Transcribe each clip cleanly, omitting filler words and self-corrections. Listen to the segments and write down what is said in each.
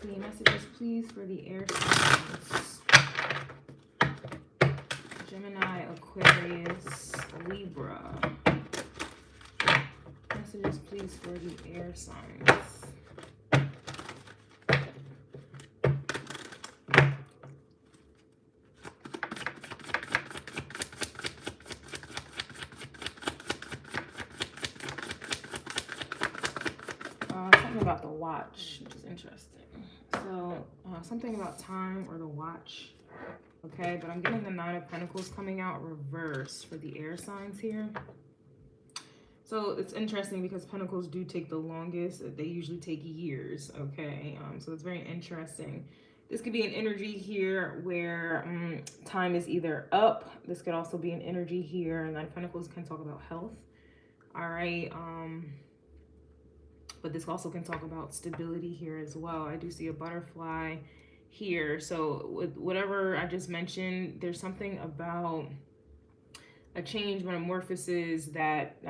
Any messages, please, for the air signs? Gemini, Aquarius, Libra. Messages, please, for the air signs. Something about the watch, which is interesting. So something about time or the watch. Okay, but I'm getting the Nine of Pentacles coming out reverse for the air signs here. So it's interesting because Pentacles do take the longest. They usually take years, okay? So it's very interesting. This could be an energy here where time is either up. This could also be an energy here. And Nine of Pentacles can talk about health. All right. But this also can talk about stability here as well. I do see a butterfly here. So with whatever I just mentioned, there's something about a change, metamorphosis that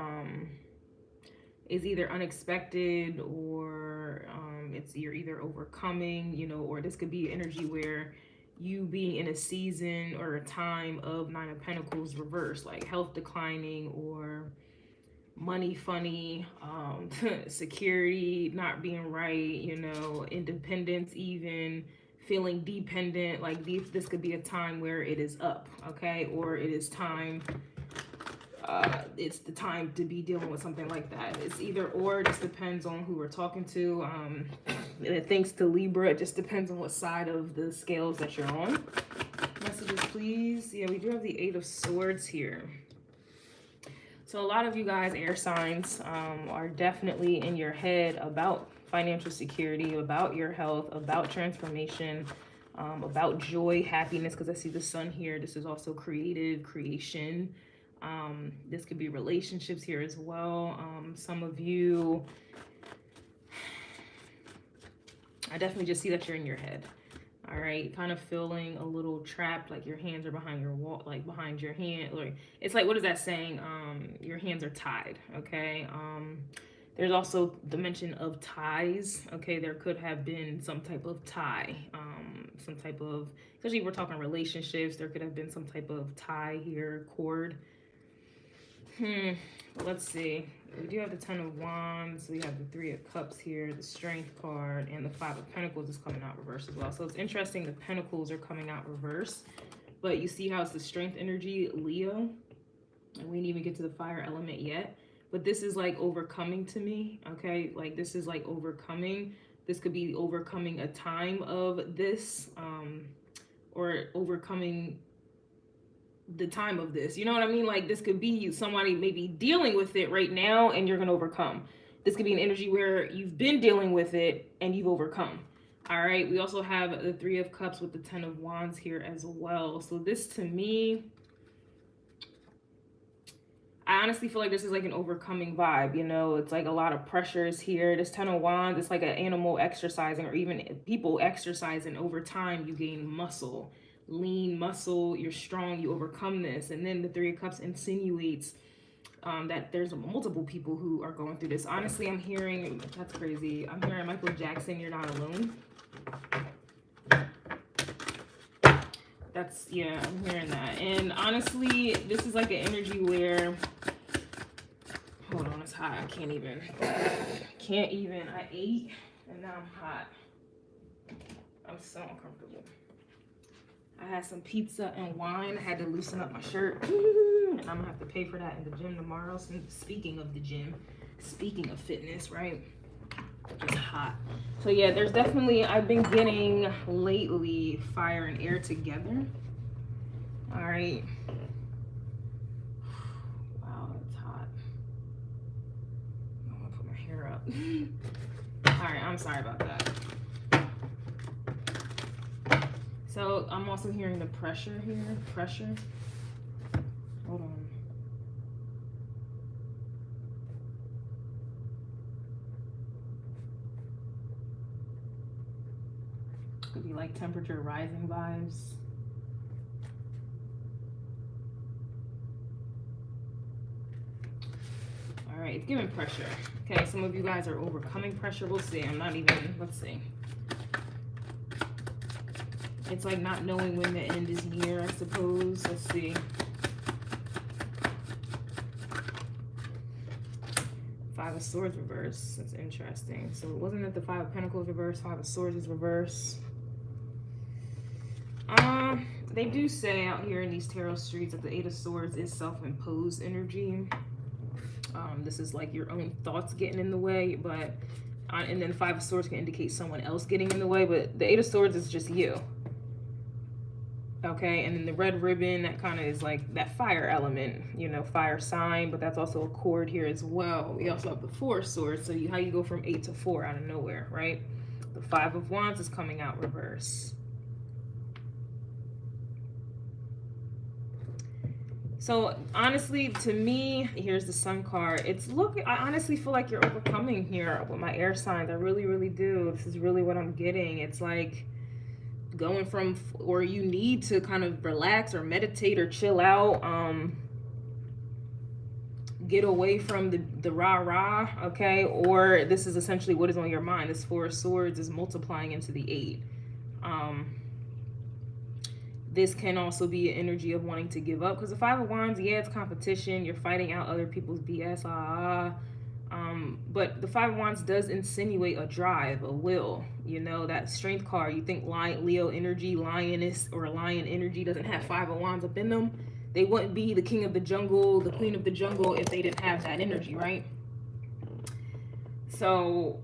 is either unexpected or you're either overcoming, you know, or this could be energy where you being in a season or a time of Nine of Pentacles reverse, like health declining or money funny, security not being right, you know, independence, even feeling dependent. Like this could be a time where it is up, okay, or it is time, it's the time to be dealing with something like that. It's either or. It just depends on who we're talking to. Thanks to Libra, it just depends on what side of the scales that you're on. Messages, please. Yeah, we do have the Eight of Swords here. So a lot of you guys, air signs, are definitely in your head about financial security, about your health, about transformation, about joy, happiness, because I see the sun here. This is also creative, creation. This could be relationships here as well. Some of you, I definitely just see that you're in your head. All right, kind of feeling a little trapped, like your hands are behind your wall, like behind your hand. Like it's like, what is that saying? Your hands are tied. Okay. There's also the mention of ties. Okay, there could have been some type of tie, some type of, especially if we're talking relationships, there could have been some type of tie here, cord. Let's see. We do have the Ten of Wands. We have the Three of Cups here, the Strength card, and the Five of Pentacles is coming out reverse as well. So it's interesting the Pentacles are coming out reverse, but you see how it's the Strength energy, Leo, and we didn't even get to the fire element yet. But this is like overcoming to me, okay? Like this is like overcoming. This could be overcoming a time of this, or overcoming the time of this, you know what I mean? Like this could be somebody maybe dealing with it right now and you're gonna overcome. This could be an energy where you've been dealing with it and you've overcome. All right, we also have the Three of Cups with the Ten of Wands here as well. So this to me, I honestly feel like this is like an overcoming vibe, you know? It's like a lot of pressures here. This Ten of Wands, it's like an animal exercising, or even people exercising. Over time you gain muscle, lean muscle, you're strong, you overcome this. And then the Three of Cups insinuates that there's multiple people who are going through this. Honestly, I'm hearing, that's crazy, I'm hearing Michael Jackson, You're Not Alone. That's, yeah, I'm hearing that. And honestly, this is like an energy where, hold on, it's hot, I can't even, I ate and now I'm hot. I'm so uncomfortable. I had some pizza and wine. I had to loosen up my shirt. And I'm gonna have to pay for that in the gym tomorrow. So speaking of the gym, speaking of fitness, right? It's hot. So yeah, there's definitely, I've been getting lately fire and air together. All right. Wow, it's hot. I'm gonna put my hair up. All right, I'm sorry about that. So I'm also hearing the pressure here, pressure. Hold on. Could be like temperature rising vibes. All right, it's giving pressure. Okay, some of you guys are overcoming pressure. We'll see. I'm not even, let's see. It's like not knowing when the end is near, I suppose. Let's see. Five of Swords reverse. That's interesting. So wasn't it the Five of Pentacles reverse? Five of Swords is reverse. They do say out here in these tarot streets that the Eight of Swords is self-imposed energy. This is like your own thoughts getting in the way, but and then Five of Swords can indicate someone else getting in the way, but the Eight of Swords is just you. Okay, and then the red ribbon, that kind of is like that fire element, you know, fire sign, but that's also a cord here as well. We also have the Four of Swords, so how you go from 8 to 4 out of nowhere, right? The Five of Wands is coming out reverse. So honestly, to me, here's the Sun card. I honestly feel like you're overcoming here with my air signs. I really, really do. This is really what I'm getting. It's like going from, or you need to kind of relax or meditate or chill out. Get away from the rah-rah, okay? Or this is essentially what is on your mind. This Four of Swords is multiplying into the 8. This can also be an energy of wanting to give up, because the Five of Wands, yeah, it's competition. You're fighting out other people's BS, but the Five of Wands does insinuate a drive, a will, you know, that Strength card. You think Leo energy, lioness or lion energy doesn't have Five of Wands up in them. They wouldn't be the king of the jungle, the queen of the jungle, if they didn't have that energy, right? So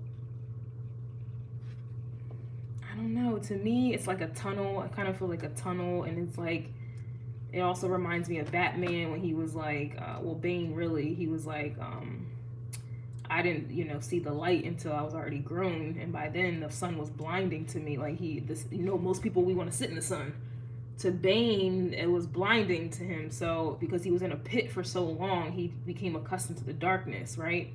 I don't know, to me it's like a tunnel. I kind of feel like a tunnel, and it's like, it also reminds me of Batman when he was like, well, Bane really, he was like, I didn't, you know, see the light until I was already grown, and by then the sun was blinding to me. Like you know, most people, we want to sit in the sun. To Bane, it was blinding to him. So because he was in a pit for so long, he became accustomed to the darkness, right?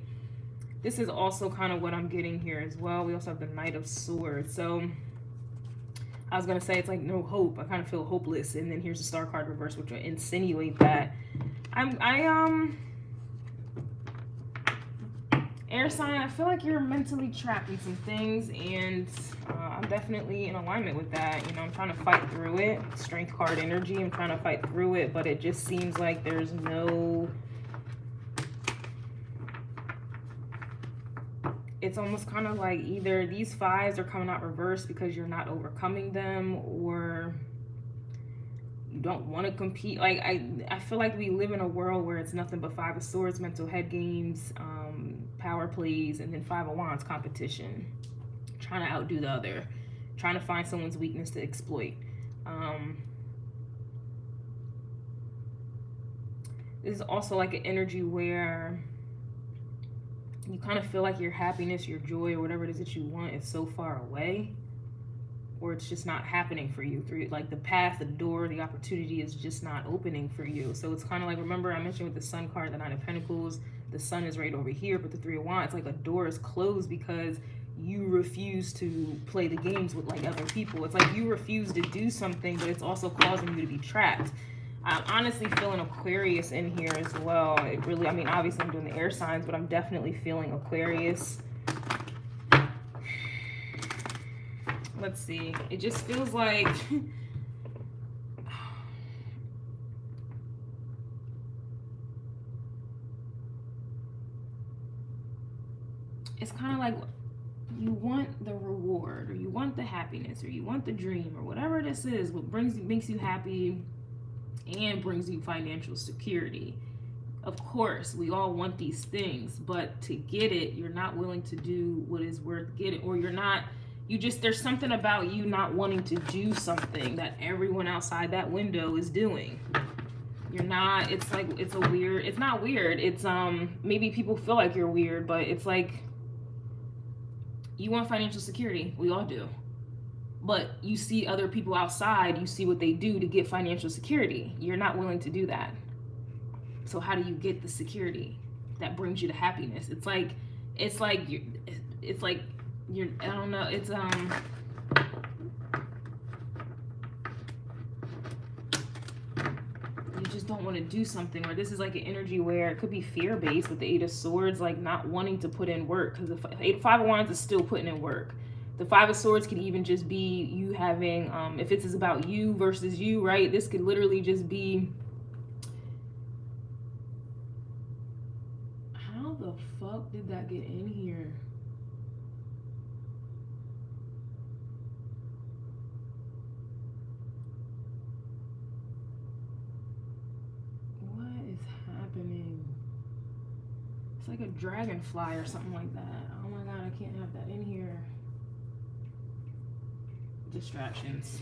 This is also kind of what I'm getting here as well. We also have the Knight of Swords. So I was gonna say it's like no hope. I kind of feel hopeless, and then here's the Star card reverse, which will insinuate that. Air sign, I feel like you're mentally trapped in some things, and I'm definitely in alignment with that. You know, I'm trying to fight through it. Strength card energy, I'm trying to fight through it, but it just seems like there's no... It's almost kind of like either these fives are coming out reverse because you're not overcoming them, or you don't want to compete. Like I feel like we live in a world where it's nothing but Five of Swords, mental head games, power plays, and then Five of Wands, competition. Trying to outdo the other. Trying to find someone's weakness to exploit. This is also like an energy where you kind of feel like your happiness, your joy, or whatever it is that you want is so far away, or it's just not happening for you. Through like the path, the door, the opportunity is just not opening for you. So it's kind of like, remember I mentioned with the Sun card, the Nine of Pentacles, the Sun is right over here, but the Three of Wands, like a door is closed because you refuse to play the games with like other people. It's like you refuse to do something, but it's also causing you to be trapped. I'm honestly feeling Aquarius in here as well. It really, I mean, obviously I'm doing the air signs, but I'm definitely feeling Aquarius. Let's see. It just feels like it's kind of like you want the reward, or you want the happiness, or you want the dream, or whatever this is, what makes you happy and brings you financial security. Of course, we all want these things, but to get it, you're not willing to do what is worth getting, or there's something about you not wanting to do something that everyone outside that window is doing. You're not, it's like, it's not weird. It's, maybe people feel like you're weird, but it's like, you want financial security. We all do. But you see other people outside, you see what they do to get financial security. You're not willing to do that. So how do you get the security that brings you to happiness? It's like you're, I don't know, it's, you just don't want to do something. Or this is like an energy where it could be fear-based with the Eight of Swords, like not wanting to put in work, because the Five of Wands is still putting in work. The Five of Swords could even just be you having, if this is about you versus you, right? This could literally just be, how the fuck did that get in here? What is happening? It's like a dragonfly or something like that. Oh my god, I can't have that in here. Distractions.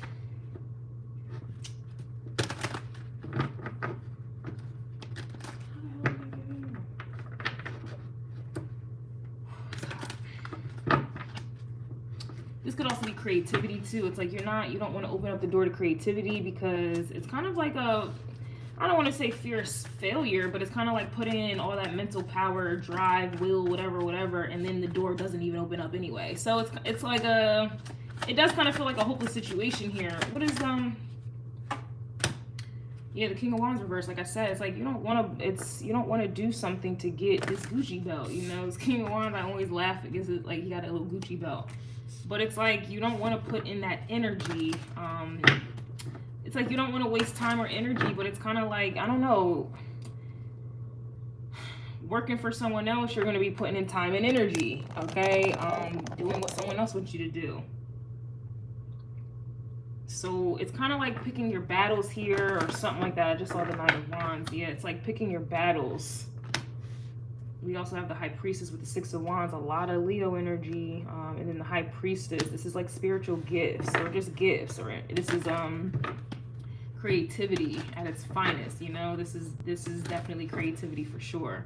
This could also be creativity too. It's like you don't want to open up the door to creativity because it's kind of like a, I don't want to say fierce failure, but it's kind of like putting in all that mental power, drive, will, whatever, and then the door doesn't even open up anyway. So it's like a, it does kind of feel like a hopeless situation here. What is yeah, the King of Wands reverse. Like I said, it's like you don't want to do something to get this Gucci belt. You know, it's King of Wands. I always laugh because it's like he got a little Gucci belt, but it's like you don't want to put in that energy. It's like you don't want to waste time or energy, but it's kind of like, I don't know, working for someone else, you're going to be putting in time and energy, okay? Doing what someone else wants you to do. So it's kind of like picking your battles here or something like that. I just saw the Knight of Wands. Yeah, it's like picking your battles. We also have the High Priestess with the Six of Wands, a lot of Leo energy. And then the High Priestess, this is like spiritual gifts or just gifts, or this is creativity at its finest. You know, this is definitely creativity for sure.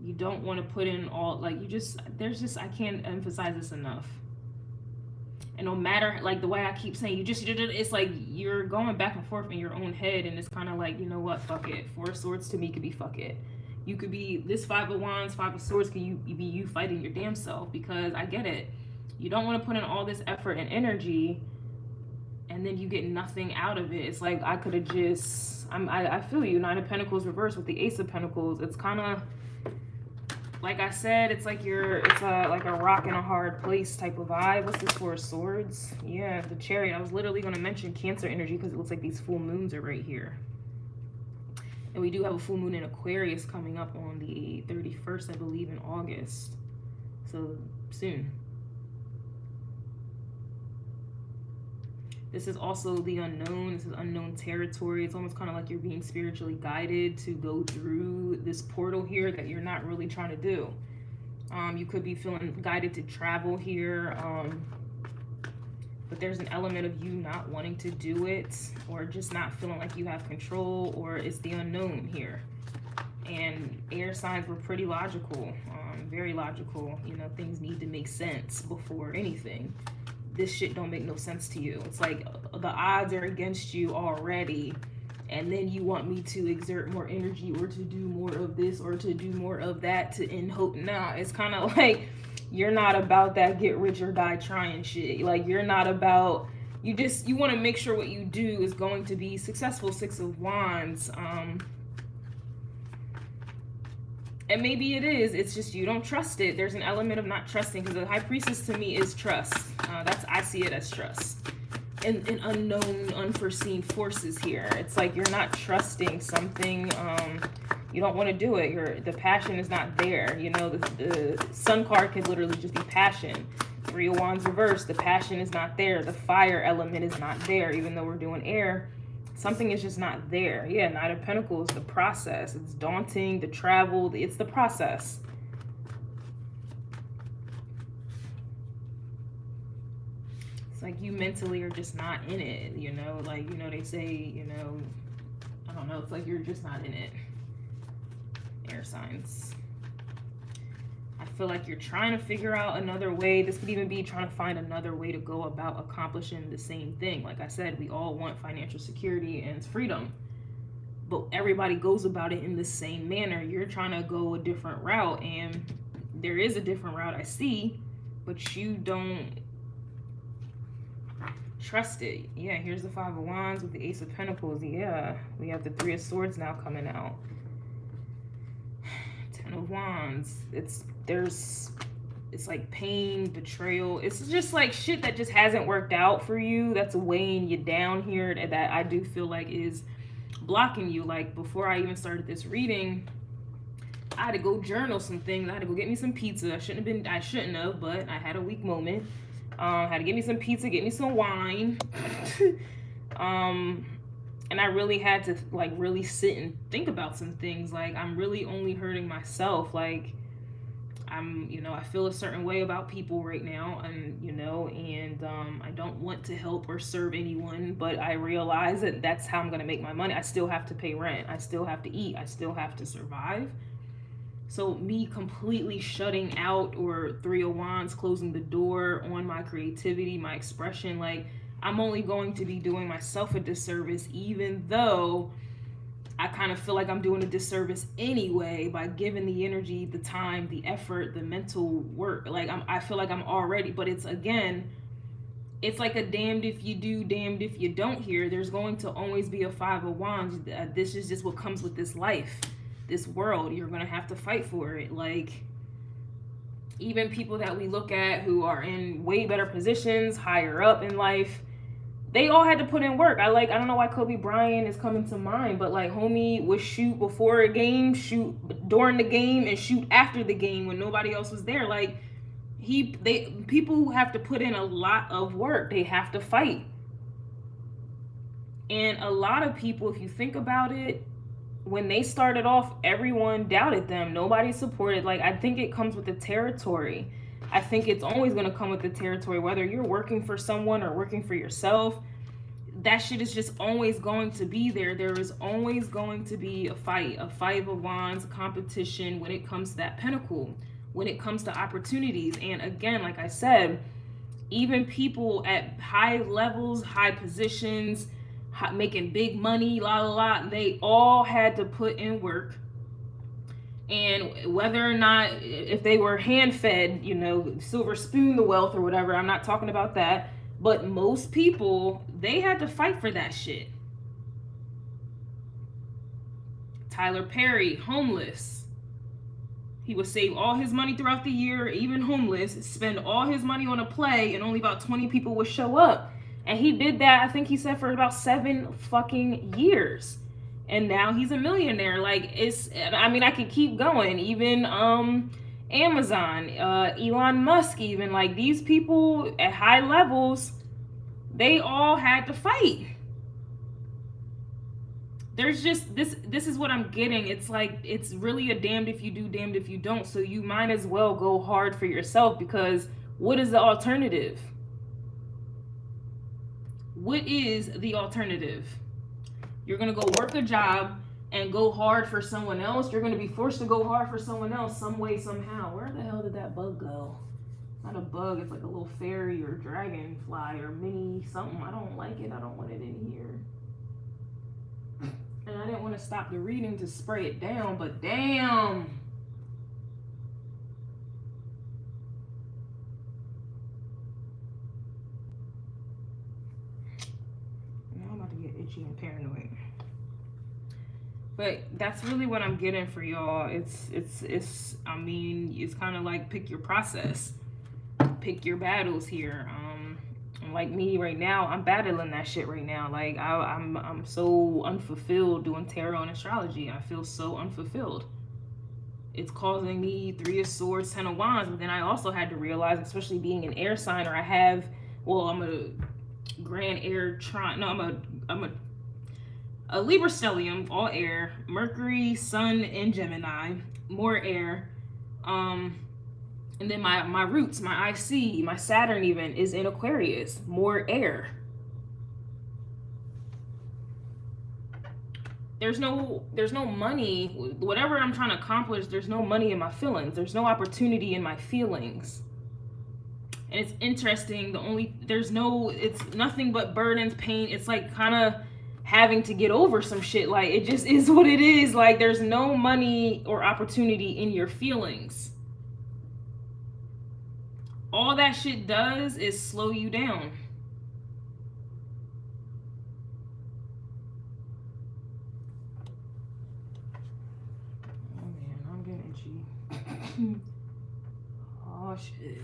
You don't want to put in all, like, I can't emphasize this enough. And no matter, like, the way I keep saying, it's like you're going back and forth in your own head, and it's kind of like, you know what, fuck it. Four of Swords to me could be fuck it. You could be this Five of Wands, Five of Swords, could be you fighting your damn self, because I get it. You don't want to put in all this effort and energy and then you get nothing out of it. It's like I could have just, I feel you. Nine of Pentacles reversed with the Ace of Pentacles. It's kind of, like I said, it's like it's like a rock in a hard place type of vibe. What's this Four of Swords? Yeah, the Chariot. I was literally going to mention Cancer energy because it looks like these full moons are right here. And we do have a full moon in Aquarius coming up on the 31st, I believe, in August. So soon. This is also the unknown. This is unknown territory. It's almost kind of like you're being spiritually guided to go through this portal here that you're not really trying to do. You could be feeling guided to travel here. But there's an element of you not wanting to do it, or just not feeling like you have control, or it's the unknown here. And air signs were pretty logical, very logical. You know, things need to make sense before anything. This shit don't make no sense to you. It's like the odds are against you already, and then you want me to exert more energy or to do more of this or to do more of that to end hope. Nah, it's kind of like you're not about that get rich or die trying shit. Like, you're not about, you want to make sure what you do is going to be successful. Six of Wands. And maybe it is. It's just you don't trust it. There's an element of not trusting, because the High Priestess to me is trust. I see it as trust. And unknown, unforeseen forces here. It's like you're not trusting something. You don't want to do it. The passion is not there. You know, the Sun card could literally just be passion. Three of Wands reversed. The passion is not there. The fire element is not there. Even though we're doing air, something is just not there. Yeah, Knight of Pentacles, the process. It's daunting, the travel, it's the process. It's like you mentally are just not in it, you know? Like, you know, they say, you know, I don't know, it's like you're just not in it. Air signs. I feel like you're trying to figure out another way. This could even be trying to find another way to go about accomplishing the same thing. Like I said, we all want financial security and freedom, but everybody goes about it in the same manner. You're trying to go a different route, and there is a different route I see, but you don't trust it. Yeah, here's the Five of Wands with the Ace of Pentacles. Yeah, we have the Three of Swords now coming out. Ten of Wands. it's like pain, betrayal. It's just like shit that just hasn't worked out for you, that's weighing you down here, that I do feel like is blocking you. Like before I even started this reading, I had to go journal some things. I had to go get me some pizza. I shouldn't have, but I had a weak moment. Had to get me some pizza, get me some wine. And I really had to like really sit and think about some things. Like I'm really only hurting myself. Like I feel a certain way about people right now, and I don't want to help or serve anyone, but I realize that that's how I'm going to make my money. I still have to pay rent. I still have to eat. I still have to survive. So me completely shutting out, or Three of Wands, closing the door on my creativity, my expression, like I'm only going to be doing myself a disservice, even though I kind of feel like I'm doing a disservice anyway by giving the energy, the time, the effort, the mental work. Like I feel like I'm already, but it's like a damned if you do, damned if you don't here. There's going to always be a Five of Wands. This is just what comes with this life, this world. You're going to have to fight for it. Like even people that we look at who are in way better positions, higher up in life, they all had to put in work. I don't know why Kobe Bryant is coming to mind, but like homie would shoot before a game, shoot during the game, and shoot after the game when nobody else was there. Like people who have to put in a lot of work, they have to fight. And a lot of people, if you think about it, when they started off, everyone doubted them. Nobody supported. Like I think it comes with the territory. I think it's always going to come with the territory, whether you're working for someone or working for yourself. That shit is just always going to be there. There is always going to be a fight, a Five of Wands, a competition when it comes to that pinnacle, when it comes to opportunities. And again, like I said, even people at high levels, high positions, making big money, they all had to put in work. And whether or not, if they were hand-fed, silver spoon the wealth or whatever, I'm not talking about that. But most people, they had to fight for that shit. Tyler Perry, homeless. He would save all his money throughout the year, even homeless, spend all his money on a play, and only about 20 people would show up. And he did that, I think he said, for about 7 fucking years. And now he's a millionaire. Like I could keep going. Even Amazon, Elon Musk, even like these people at high levels, they all had to fight. There's just this is what I'm getting. It's like it's really a damned if you do, damned if you don't. So you might as well go hard for yourself, because what is the alternative? What is the alternative? You're going to go work a job and go hard for someone else. You're going to be forced to go hard for someone else some way, somehow. Where the hell did that bug go? Not a bug. It's like a little fairy or dragonfly or mini something. I don't like it. I don't want it in here. And I didn't want to stop the reading to spray it down, but damn. Now I'm about to get itchy and paranoid. But that's really what I'm getting for y'all. It's kind of like pick your process. Pick your battles here. Like me right now, I'm battling that shit right now. Like I'm so unfulfilled doing tarot and astrology. I feel so unfulfilled. It's causing me Three of Swords, Ten of Wands. But then I also had to realize, especially being an air sign, or I'm a grand air trine. No, I'm a Libra stellium, all air, Mercury, Sun, and Gemini, more air. And then my roots, my IC, my Saturn even is in Aquarius, more air. There's no money, whatever I'm trying to accomplish, there's no money in my feelings. There's no opportunity in my feelings. And it's interesting, it's nothing but burdens, pain. It's like kind of having to get over some shit. Like it just is what it is. Like there's no money or opportunity in your feelings. All that shit does is slow you down. Oh man, I'm getting itchy. Oh shit.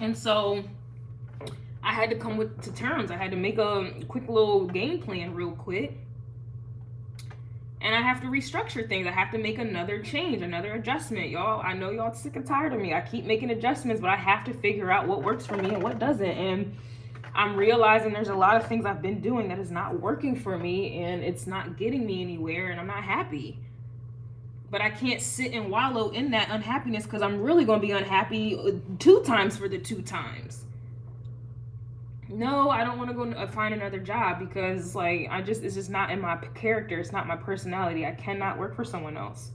And so I had to come to terms. I had to make a quick little game plan real quick. And I have to restructure things. I have to make another change, another adjustment. Y'all, I know y'all sick and tired of me. I keep making adjustments, but I have to figure out what works for me and what doesn't. And I'm realizing there's a lot of things I've been doing that is not working for me, and it's not getting me anywhere, and I'm not happy. But I can't sit and wallow in that unhappiness, because I'm really going to be unhappy 2 times for the 2 times. No, I don't want to go find another job, because like it's just not in my character. It's not my personality. I cannot work for someone else.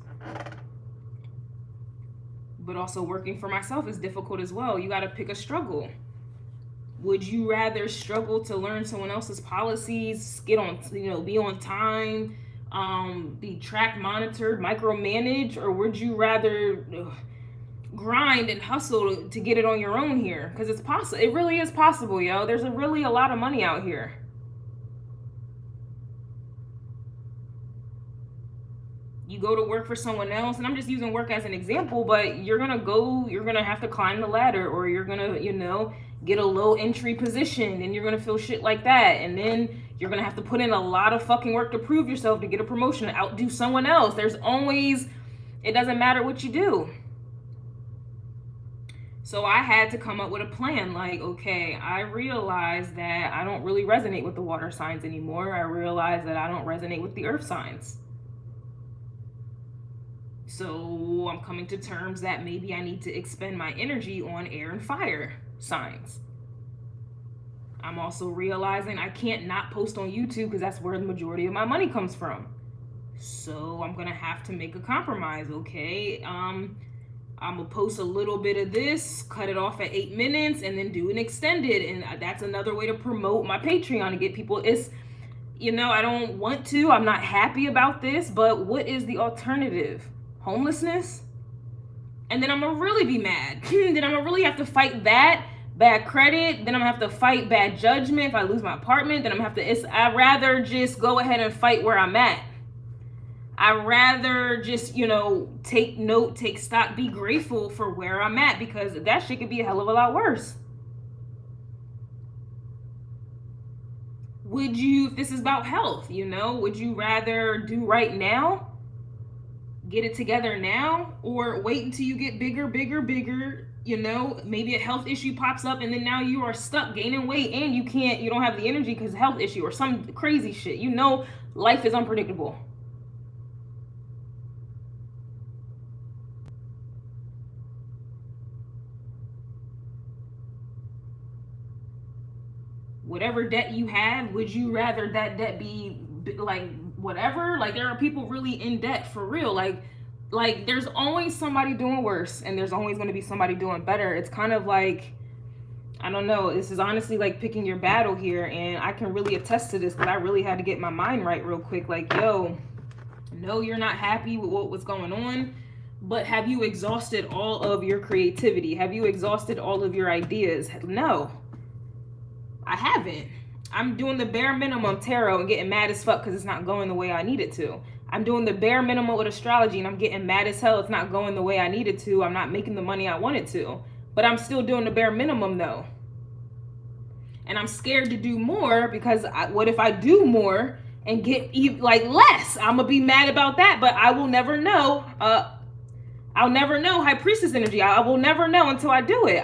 But also working for myself is difficult as well. You got to pick a struggle. Would you rather struggle to learn someone else's policies, get on, be on time, be tracked, monitored, micromanaged, or would you rather grind and hustle to get it on your own here? Because it's possible. It really is possible, yo. There's really a lot of money out here. You go to work for someone else, and I'm just using work as an example, but you're gonna have to climb the ladder, or you're gonna, get a low entry position, and you're gonna feel shit like that, and then you're gonna have to put in a lot of fucking work to prove yourself, to get a promotion, to outdo someone else. It doesn't matter what you do. So I had to come up with a plan. Like, okay, I realized that I don't really resonate with the water signs anymore. I realized that I don't resonate with the earth signs. So I'm coming to terms that maybe I need to expend my energy on air and fire signs. I'm also realizing I can't not post on YouTube, because that's where the majority of my money comes from. So I'm gonna have to make a compromise. Okay, I'm gonna post a little bit of this, cut it off at 8 minutes, and then do an extended. And that's another way to promote my Patreon, to get people. I don't want to. I'm not happy about this, but what is the alternative? Homelessness? And then I'm gonna really be mad. Then I'm gonna really have to fight that bad credit. Then I'm gonna have to fight bad judgment if I lose my apartment. Then I'd rather just go ahead and fight where I'm at. I'd rather just, take note, take stock, be grateful for where I'm at, because that shit could be a hell of a lot worse. If this is about health, would you rather do right now? Get it together now, or wait until you get bigger, maybe a health issue pops up, and then now you are stuck gaining weight, and you don't have the energy because of health issue or some crazy shit. Life is unpredictable. Whatever debt you have, would you rather that debt be like whatever? Like, there are people really in debt for real. Like there's always somebody doing worse, and there's always going to be somebody doing better. It's kind of like, I don't know, this is honestly like picking your battle here, and I can really attest to this, because I really had to get my mind right real quick. Like, yo, no, you're not happy with what's going on, but have you exhausted all of your creativity? Have you exhausted all of your ideas? No, I haven't. I'm doing the bare minimum tarot and getting mad as fuck because it's not going the way I need it to. I'm doing the bare minimum with astrology, and I'm getting mad as hell it's not going the way I need it to. I'm not making the money I wanted to. But I'm still doing the bare minimum though. And I'm scared to do more, because what if I do more and get less? I'm gonna be mad about that, but I will never know. I'll never know High Priestess energy. I will never know until I do it.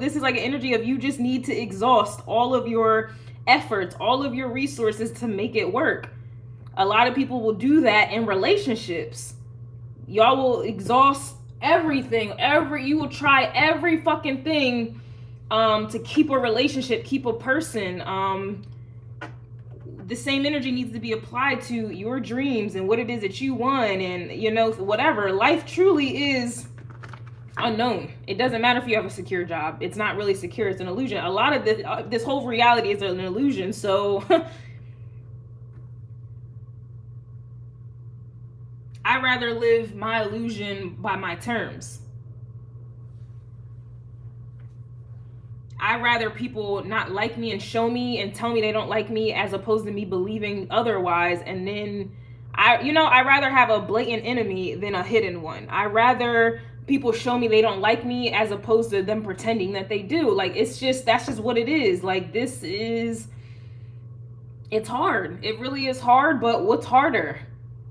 This is like an energy of, you just need to exhaust all of your efforts, all of your resources to make it work. A lot of people will do that in relationships. Y'all will exhaust everything. You will try every fucking thing to keep a relationship, keep a person. The same energy needs to be applied to your dreams and what it is that you want, and whatever. Life truly is unknown. It doesn't matter if you have a secure job. It's not really secure. It's an illusion. A lot of this whole reality is an illusion. So I'd rather live my illusion by my terms. I'd rather people not like me and show me and tell me they don't like me, as opposed to me believing otherwise, and then I'd rather have a blatant enemy than a hidden one. I'd rather people show me they don't like me as opposed to them pretending that they do. Like, that's just what it is. Like, it's hard. It really is hard, but what's harder?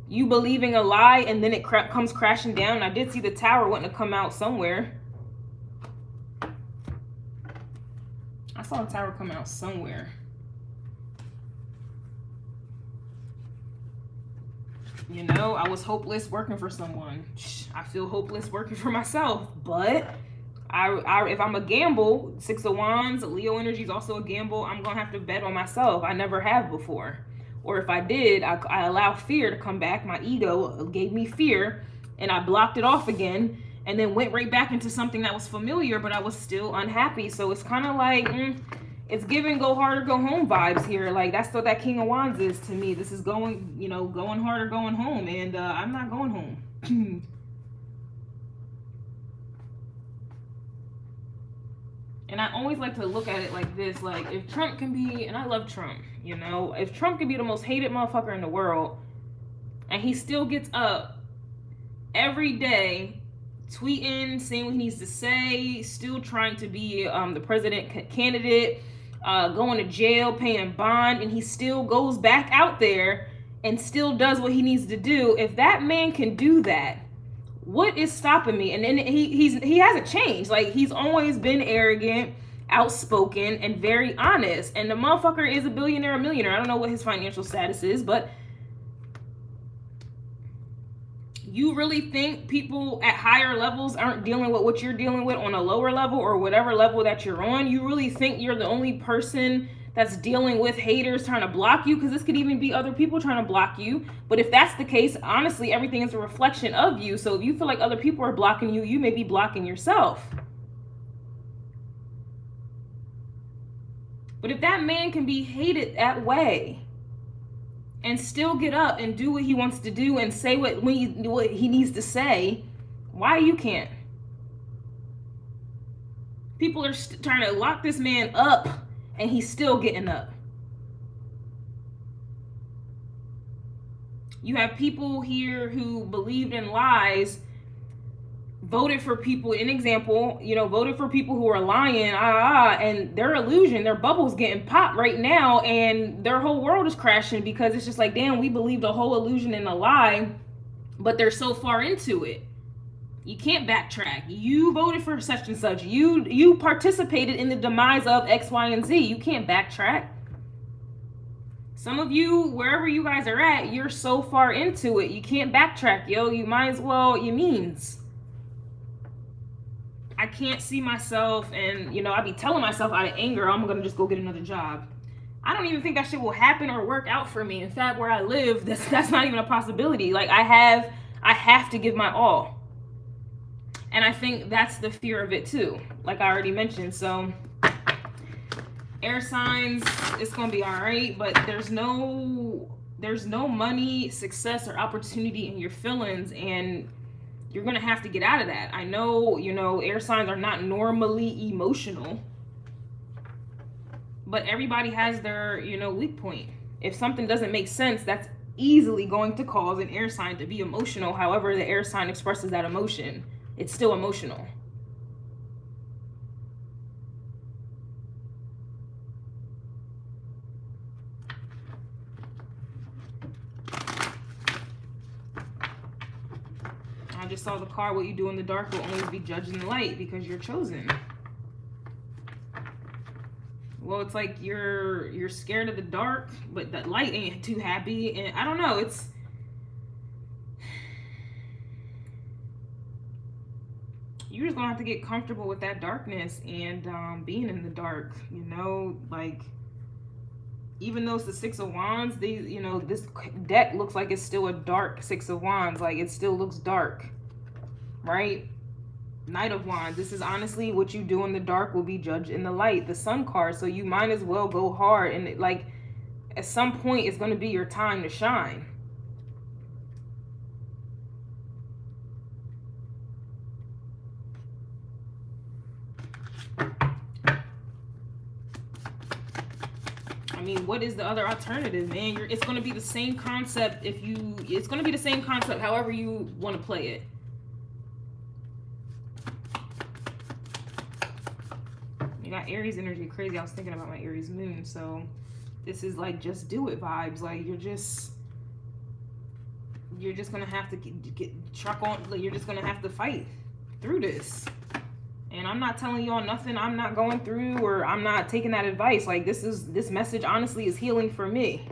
You believing a lie and then it comes crashing down. I did see the tower wanting to come out somewhere. I saw the tower come out somewhere. You know, I was hopeless working for someone. I feel hopeless working for myself. But if I'm a gamble, Six of Wands, Leo energy is also a gamble. I'm going to have to bet on myself. I never have before. Or if I did, I allow fear to come back. My ego gave me fear and I blocked it off again and then went right back into something that was familiar, but I was still unhappy. So it's kind of like, it's giving go hard or go home vibes here. Like, that's what that King of Wands is to me. This is going, going hard or going home. And I'm not going home. And I always like to look at it like this. Like, if Trump can be, and I love Trump, if Trump can be the most hated motherfucker in the world, and he still gets up every day tweeting, saying what he needs to say, still trying to be the president candidate, going to jail, paying bond, and he still goes back out there and still does what he needs to do. If that man can do that, what is stopping me? And then he hasn't changed. Like, he's always been arrogant, outspoken, and very honest. And the motherfucker is a billionaire, a millionaire. I don't know what his financial status is, but you really think people at higher levels aren't dealing with what you're dealing with on a lower level or whatever level that you're on? You really think you're the only person that's dealing with haters trying to block you? Because this could even be other people trying to block you. But if that's the case, honestly, everything is a reflection of you. So if you feel like other people are blocking you, you may be blocking yourself. But if that man can be hated that way and still get up and do what he wants to do and say what he needs to say, why you can't? People are trying to lock this man up and he's still getting up. You have people here who believed in lies, voted for people, an example, voted for people who are lying, and their illusion, their bubble's getting popped right now, and their whole world is crashing because it's just like, damn, we believed a whole illusion in a lie, but they're so far into it. You can't backtrack. You voted for such and such. You participated in the demise of X, Y, and Z. You can't backtrack. Some of you, wherever you guys are at, you're so far into it. You can't backtrack, yo. You might as well, I can't see myself, and I be telling myself out of anger, I'm gonna just go get another job. I don't even think that shit will happen or work out for me. In fact, where I live, that's not even a possibility. Like, I have to give my all. And I think that's the fear of it too, like I already mentioned. So air signs, it's gonna be all right, but there's no money, success, or opportunity in your feelings, and you're gonna have to get out of that. I know, air signs are not normally emotional, but everybody has their, weak point. If something doesn't make sense, that's easily going to cause an air sign to be emotional. However the air sign expresses that emotion, it's still emotional. I just saw the card, what you do in the dark will always be judged in the light because you're chosen. Well, it's like you're scared of the dark, but that light ain't too happy. And I don't know, you're just gonna have to get comfortable with that darkness and being in the dark, like, even though it's the Six of Wands, this deck looks like it's still a dark Six of Wands. Like, it still looks dark, right? Knight of Wands, this is honestly what you do in the dark will be judged in the light. The Sun card, so you might as well go hard, and like, at some point it's going to be your time to shine. mean, what is the other alternative, man? It's going to be the same concept it's going to be the same concept however you want to play it. You got Aries energy, crazy. I was thinking about my Aries moon, so this is like just do it vibes. Like you're just going to have to get truck on. Like, you're just going to have to fight through this. And I'm not telling y'all nothing I'm not going through, or I'm not taking that advice. Like this message honestly is healing for me.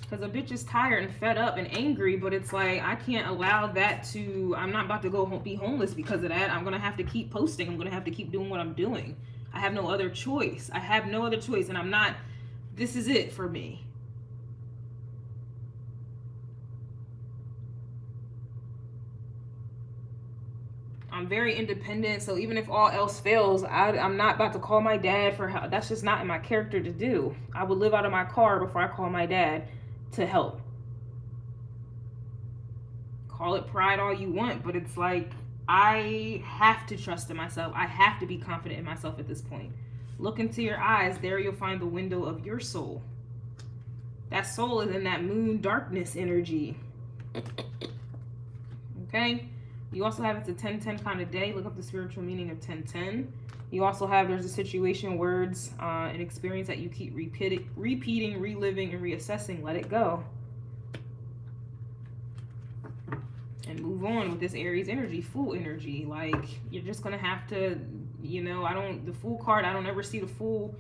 Because a bitch is tired and fed up and angry, but it's like, I can't allow that to, I'm not about to go be homeless because of that. I'm going to have to keep posting. I'm going to have to keep doing what I'm doing. I have no other choice. I have no other choice. And I'm not, this is it for me. I'm very independent, so even if all else fails, I'm not about to call my dad for help. That's just not in my character to do. I would live out of my car before I call my dad to help. Call it pride all you want, but it's like, I have to trust in myself. I have to be confident in myself at this point. Look into your eyes. There you'll find the window of your soul. That soul is in that moon darkness energy. Okay? You also have, it's a 10-10 kind of day. Look up the spiritual meaning of 10-10. You also have, there's a situation, words, an experience that you keep repeating, reliving, and reassessing. Let it go. And move on with this Aries energy, Fool energy. Like, you're just going to have to, you know, the Fool card, I don't ever see the Fool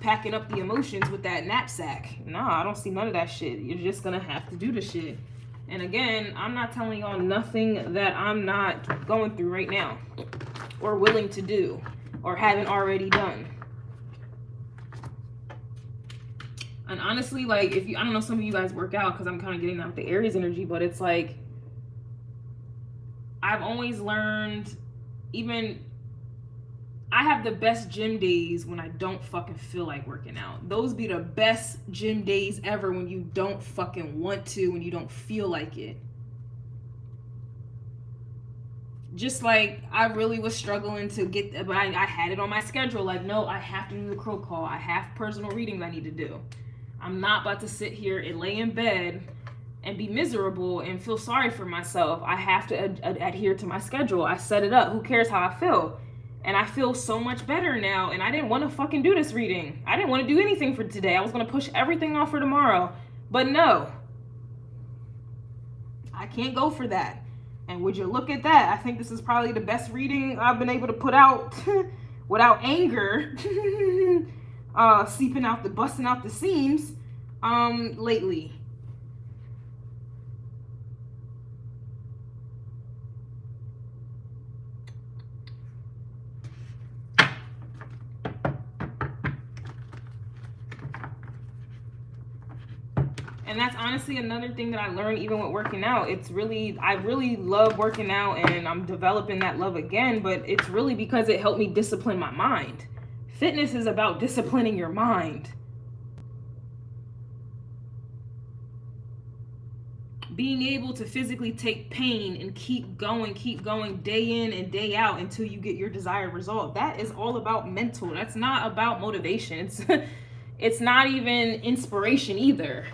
packing up the emotions with that knapsack. Nah, I don't see none of that shit. You're just going to have to do the shit. And again, I'm not telling y'all nothing that I'm not going through right now, or willing to do, or haven't already done. And honestly, like, I don't know, some of you guys work out, because I'm kind of getting that with the Aries energy, but it's like, I've always learned, even, I have the best gym days when I don't fucking feel like working out. Those be the best gym days ever, when you don't fucking want to, when you don't feel like it. Just like, I really was struggling to get, but I had it on my schedule. Like, no, I have to do the crow call. I have personal readings I need to do. I'm not about to sit here and lay in bed and be miserable and feel sorry for myself. I have to adhere to my schedule. I set it up. Who cares how I feel? And I feel so much better now. And I didn't want to fucking do this reading. I didn't want to do anything for today. I was going to push everything off for tomorrow. But no. I can't go for that. And would you look at that? I think this is probably the best reading I've been able to put out without anger seeping out, busting out the seams lately. And that's honestly another thing that I learned even with working out. It's really, I really love working out, and I'm developing that love again, but it's really because it helped me discipline my mind. Fitness is about disciplining your mind. Being able to physically take pain and keep going day in and day out until you get your desired result. That is all about mental. That's not about motivation. It's not even inspiration either.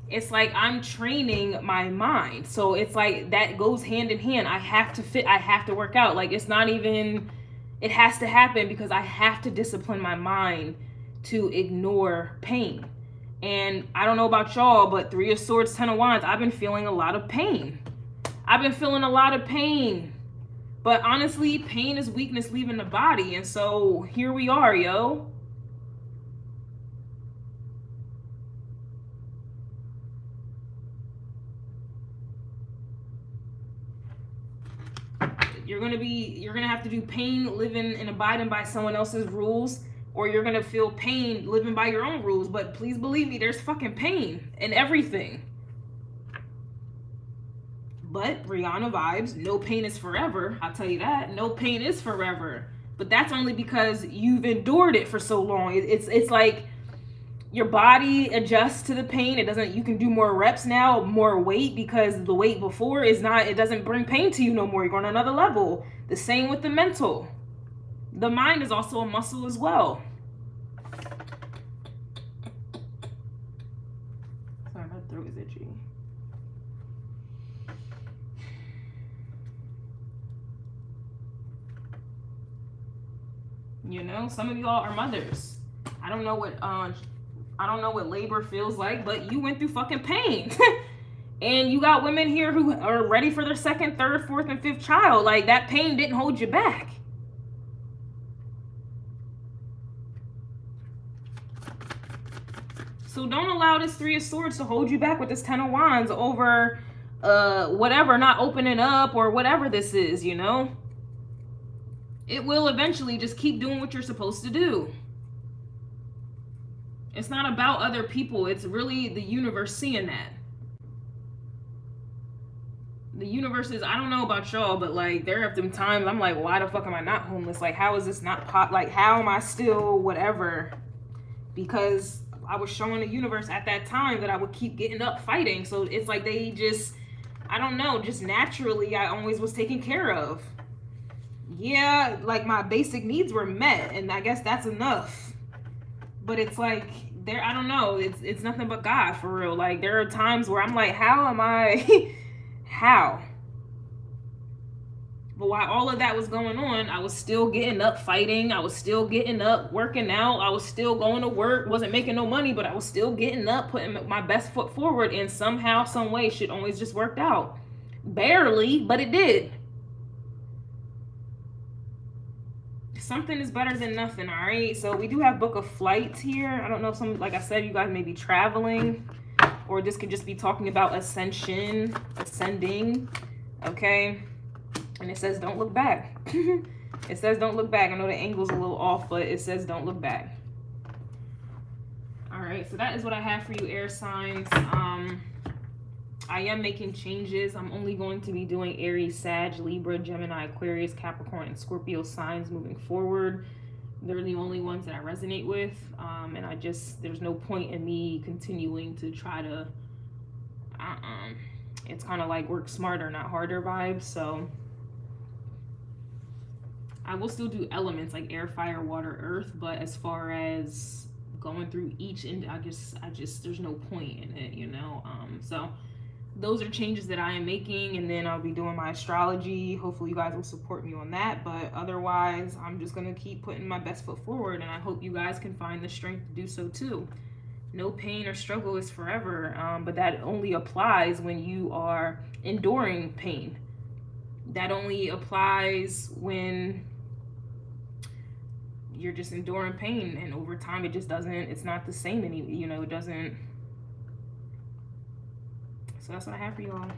It's like I'm training my mind. So it's like that goes hand in hand. I have to work out. Like, it's not even, it has to happen because I have to discipline my mind to ignore pain. And I don't know about y'all, but 3 of Swords, 10 of Wands, I've been feeling a lot of pain. But honestly, pain is weakness leaving the body. And so here we are, yo. You're gonna have to do pain living and abiding by someone else's rules, or you're gonna feel pain living by your own rules. But please believe me, there's fucking pain in everything. But Rihanna vibes, no pain is forever. I'll tell you that. No pain is forever. But that's only because you've endured it for so long. It's like your body adjusts to the pain. You can do more reps now, more weight, because the weight before it doesn't bring pain to you no more. You're going to another level. The same with the mental. The mind is also a muscle as well. Sorry, my throat is itchy. You know, some of y'all are mothers. I don't know what labor feels like, but you went through fucking pain. And you got women here who are ready for their second, third, fourth, and fifth child. Like, that pain didn't hold you back. So don't allow this Three of Swords to hold you back with this Ten of Wands over whatever, not opening up or whatever this is, you know? It will eventually. Just keep doing what you're supposed to do. It's not about other people. It's really the universe seeing that. The universe is, I don't know about y'all, but like there are them times I'm like, why the fuck am I not homeless? Like, how is this not pop? Like, how am I still whatever? Because I was showing the universe at that time that I would keep getting up fighting. So it's like they just, I don't know, just naturally I always was taken care of. Yeah, like my basic needs were met, and I guess that's enough. But it's like there, I don't know, it's nothing but God for real. Like there are times where I'm like, how am I how? But while all of that was going on, I was still getting up fighting. I was still getting up working out. I was still going to work. Wasn't making no money, but I was still getting up, putting my best foot forward, and somehow, some way, shit always just worked out. Barely, but it did. Something is better than nothing, all right? So we do have Book of Flights here. I don't know if some, like I said, you guys may be traveling, or this could just be talking about ascension, ascending, okay? And it says don't look back. It says don't look back. I know the angle's a little off, but it says don't look back. All right, so that is what I have for you, air signs. I am making changes. I'm only going to be doing Aries, Sag, Libra, Gemini, Aquarius, Capricorn, and Scorpio signs moving forward. They're the only ones that I resonate with. And there's no point in me continuing to try to, it's kind of like work smarter, not harder vibes. So I will still do elements like air, fire, water, earth. But as far as going through each, and I just, there's no point in it, you know? So those are changes that I am making, and then I'll be doing my astrology. Hopefully you guys will support me on that, but otherwise I'm just gonna keep putting my best foot forward, and I hope you guys can find the strength to do so too. No pain or struggle is forever, but that only applies when you are enduring pain. That only applies when you're just enduring pain, and over time it just doesn't, it's not the same anymore, you know, it doesn't. So that's what I have for you all.